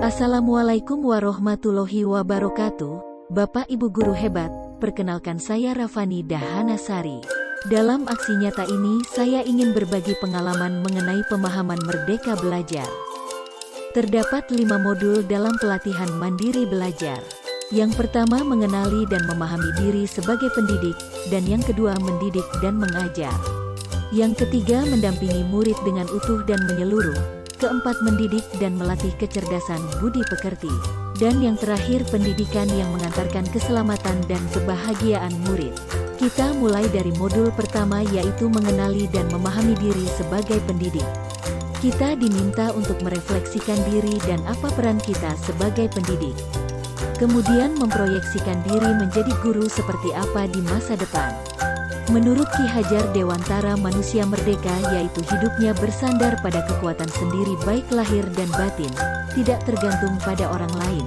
Assalamualaikum warahmatullahi wabarakatuh. Bapak Ibu guru hebat, perkenalkan saya Rafani Dahanasari. Dalam aksi nyata ini saya ingin berbagi pengalaman mengenai pemahaman merdeka belajar. Terdapat 5 modul dalam pelatihan mandiri belajar. Yang pertama mengenali dan memahami diri sebagai pendidik, dan yang kedua mendidik dan mengajar. Yang ketiga mendampingi murid dengan utuh dan menyeluruh. Keempat mendidik dan melatih kecerdasan budi pekerti. Dan yang terakhir pendidikan yang mengantarkan keselamatan dan kebahagiaan murid. Kita mulai dari modul pertama yaitu mengenali dan memahami diri sebagai pendidik. Kita diminta untuk merefleksikan diri dan apa peran kita sebagai pendidik. Kemudian memproyeksikan diri menjadi guru seperti apa di masa depan. Menurut Ki Hajar Dewantara, manusia merdeka yaitu hidupnya bersandar pada kekuatan sendiri baik lahir dan batin, tidak tergantung pada orang lain.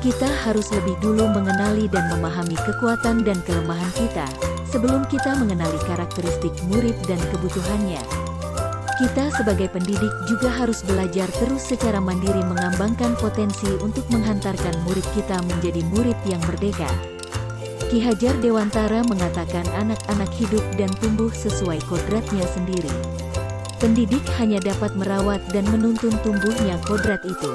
Kita harus lebih dulu mengenali dan memahami kekuatan dan kelemahan kita, sebelum kita mengenali karakteristik murid dan kebutuhannya. Kita sebagai pendidik juga harus belajar terus secara mandiri mengembangkan potensi untuk menghantarkan murid kita menjadi murid yang merdeka. Ki Hajar Dewantara mengatakan anak-anak hidup dan tumbuh sesuai kodratnya sendiri. Pendidik hanya dapat merawat dan menuntun tumbuhnya kodrat itu.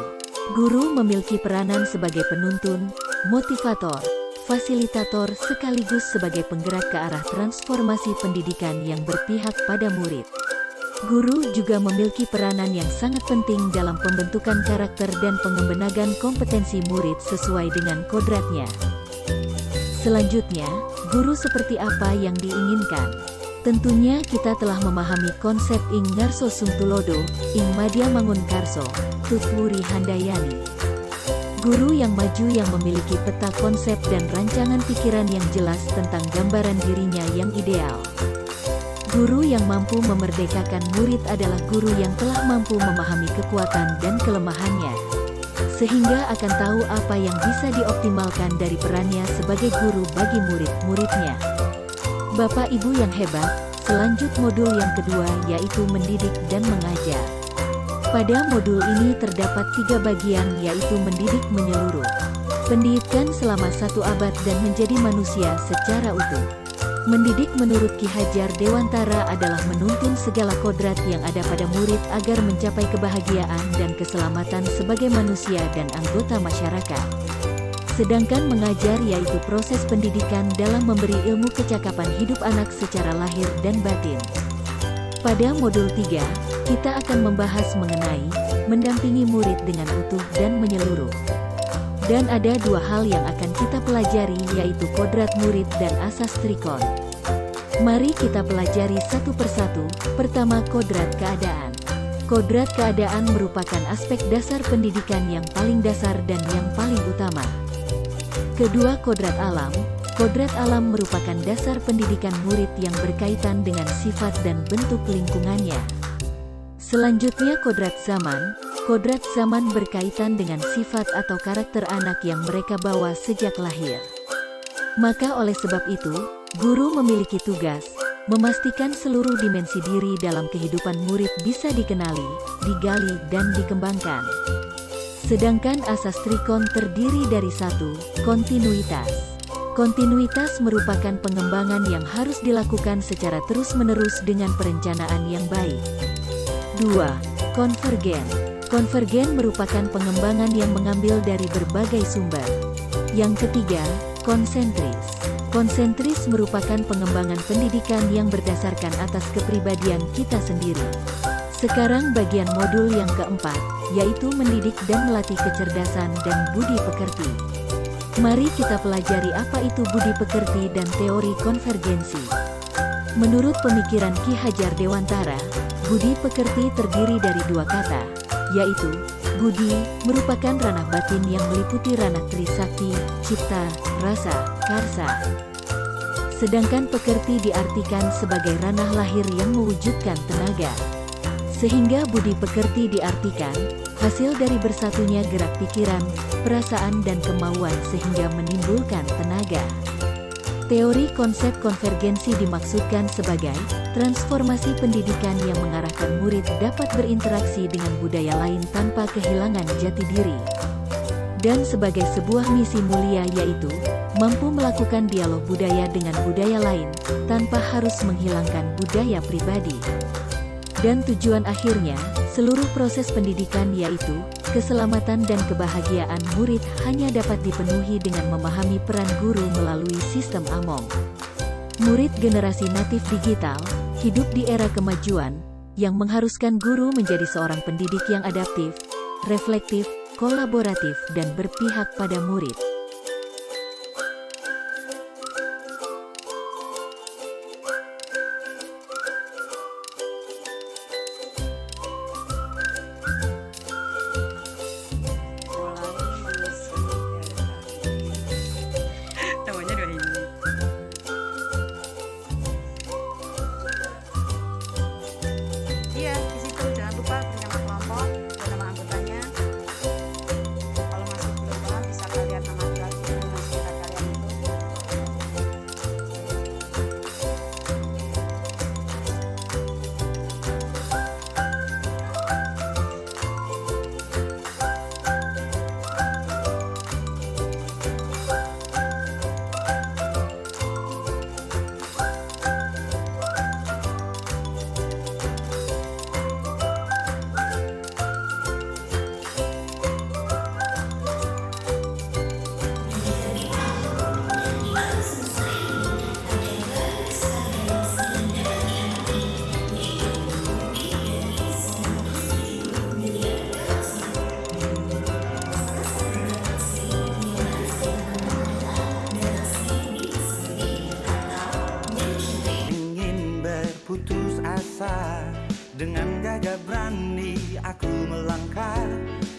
Guru memiliki peranan sebagai penuntun, motivator, fasilitator sekaligus sebagai penggerak ke arah transformasi pendidikan yang berpihak pada murid. Guru juga memiliki peranan yang sangat penting dalam pembentukan karakter dan pengembangan kompetensi murid sesuai dengan kodratnya. Selanjutnya, guru seperti apa yang diinginkan? Tentunya kita telah memahami konsep ing ngarso sungtulodo, ing madya mangun karso, tutwuri handayani. Guru yang maju yang memiliki peta konsep dan rancangan pikiran yang jelas tentang gambaran dirinya yang ideal. Guru yang mampu memerdekakan murid adalah guru yang telah mampu memahami kekuatan dan kelemahannya, sehingga akan tahu apa yang bisa dioptimalkan dari perannya sebagai guru bagi murid-muridnya. Bapak Ibu yang hebat, selanjut modul yang kedua yaitu mendidik dan mengajar. Pada modul ini terdapat 3 bagian yaitu mendidik menyeluruh, pendidikan selama 1 abad dan menjadi manusia secara utuh. Mendidik menurut Ki Hajar Dewantara adalah menuntun segala kodrat yang ada pada murid agar mencapai kebahagiaan dan keselamatan sebagai manusia dan anggota masyarakat. Sedangkan mengajar yaitu proses pendidikan dalam memberi ilmu kecakapan hidup anak secara lahir dan batin. Pada modul 3, kita akan membahas mengenai mendampingi murid dengan utuh dan menyeluruh. Dan ada 2 hal yang akan kita pelajari yaitu kodrat murid dan asas trikon. Mari kita pelajari satu persatu. Pertama, kodrat keadaan. Kodrat keadaan merupakan aspek dasar pendidikan yang paling dasar dan yang paling utama. Kedua, kodrat alam. Kodrat alam merupakan dasar pendidikan murid yang berkaitan dengan sifat dan bentuk lingkungannya. Selanjutnya, kodrat zaman. Kodrat zaman berkaitan dengan sifat atau karakter anak yang mereka bawa sejak lahir. Maka oleh sebab itu, guru memiliki tugas memastikan seluruh dimensi diri dalam kehidupan murid bisa dikenali, digali, dan dikembangkan. Sedangkan asas trikon terdiri dari 1. Kontinuitas. Kontinuitas merupakan pengembangan yang harus dilakukan secara terus-menerus dengan perencanaan yang baik. 2. Konvergen. Konvergen merupakan pengembangan yang mengambil dari berbagai sumber. Yang ketiga, konsentris. Konsentris merupakan pengembangan pendidikan yang berdasarkan atas kepribadian kita sendiri. Sekarang bagian modul yang keempat, yaitu mendidik dan melatih kecerdasan dan budi pekerti. Mari kita pelajari apa itu budi pekerti dan teori konvergensi. Menurut pemikiran Ki Hajar Dewantara, budi pekerti terdiri dari 2 kata, yaitu, budi, merupakan ranah batin yang meliputi ranah trisakti, cipta, rasa, karsa. Sedangkan pekerti diartikan sebagai ranah lahir yang mewujudkan tenaga. Sehingga budi pekerti diartikan, hasil dari bersatunya gerak pikiran, perasaan dan kemauan sehingga menimbulkan tenaga. Teori konsep konvergensi dimaksudkan sebagai transformasi pendidikan yang mengarahkan murid dapat berinteraksi dengan budaya lain tanpa kehilangan jati diri. Dan sebagai sebuah misi mulia yaitu mampu melakukan dialog budaya dengan budaya lain tanpa harus menghilangkan budaya pribadi. Dan tujuan akhirnya, seluruh proses pendidikan yaitu keselamatan dan kebahagiaan murid hanya dapat dipenuhi dengan memahami peran guru melalui sistem AMONG. Murid generasi natif digital, hidup di era kemajuan, yang mengharuskan guru menjadi seorang pendidik yang adaptif, reflektif, kolaboratif, dan berpihak pada murid. Namanya dua ini. Iya, di situ jangan lupa beri nama kelompok dan nama anggotanya. Kalau masih belum paham bisa kalian amati lagi dengan naskah kalian itu. Putus asa, dengan gagah berani aku melangkah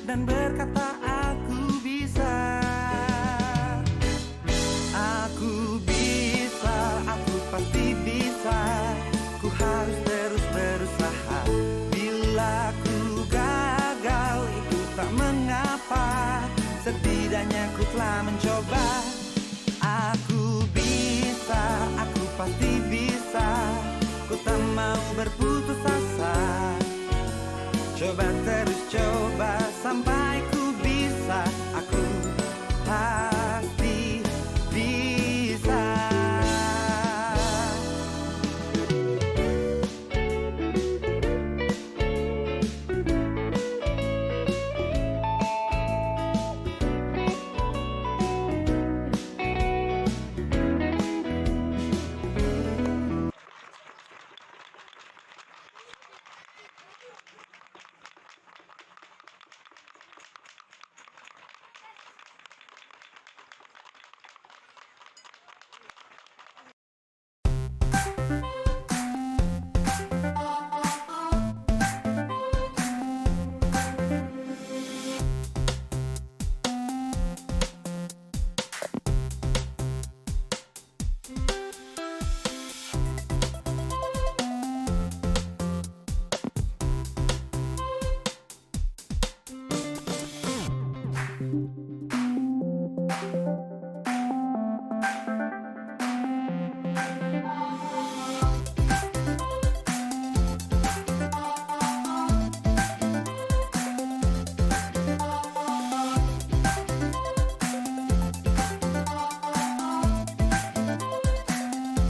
dan berkata aku bisa. Aku bisa, aku pasti bisa. Ku harus terus berusaha. Bila ku gagal itu tak mengapa, setidaknya ku telah mencoba. Aku bisa, aku pasti bisa. Ku tak mau berputus asa. Coba terus coba sampai ku bisa. Aku pasti bisa.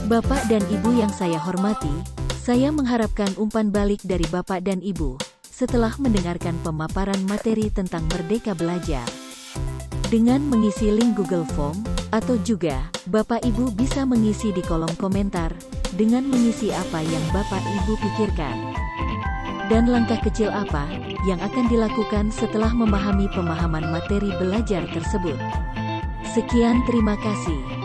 Bapak dan Ibu yang saya hormati, saya mengharapkan umpan balik dari Bapak dan Ibu setelah mendengarkan pemaparan materi tentang Merdeka Belajar. Dengan mengisi link Google Form, atau juga Bapak Ibu bisa mengisi di kolom komentar dengan mengisi apa yang Bapak Ibu pikirkan. Dan langkah kecil apa yang akan dilakukan setelah memahami pemahaman materi belajar tersebut. Sekian, terima kasih.